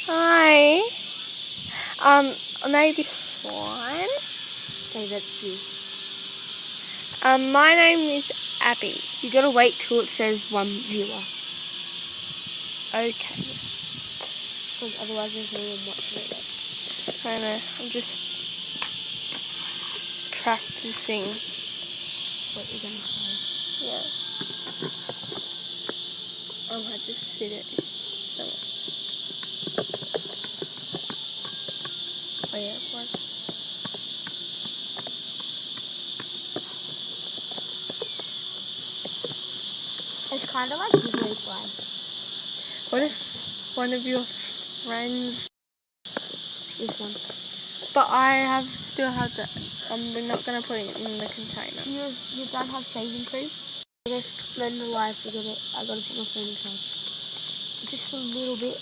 Hi. Maybe slime? Say that's you. My name is Abby. You gotta wait till it says 1 viewer. Okay. Because otherwise there's no one watching it. I know. I'm just practicing. What you're gonna say. Yeah. I might just sit it. Oh yeah, one. It's kind of like giveaway slime. What if one of your friends? This one. But I still have that. We're not gonna put it in the container. Do you don't have shaving cream? I guess blend the life. I gotta put my phone in charge. Just a little bit.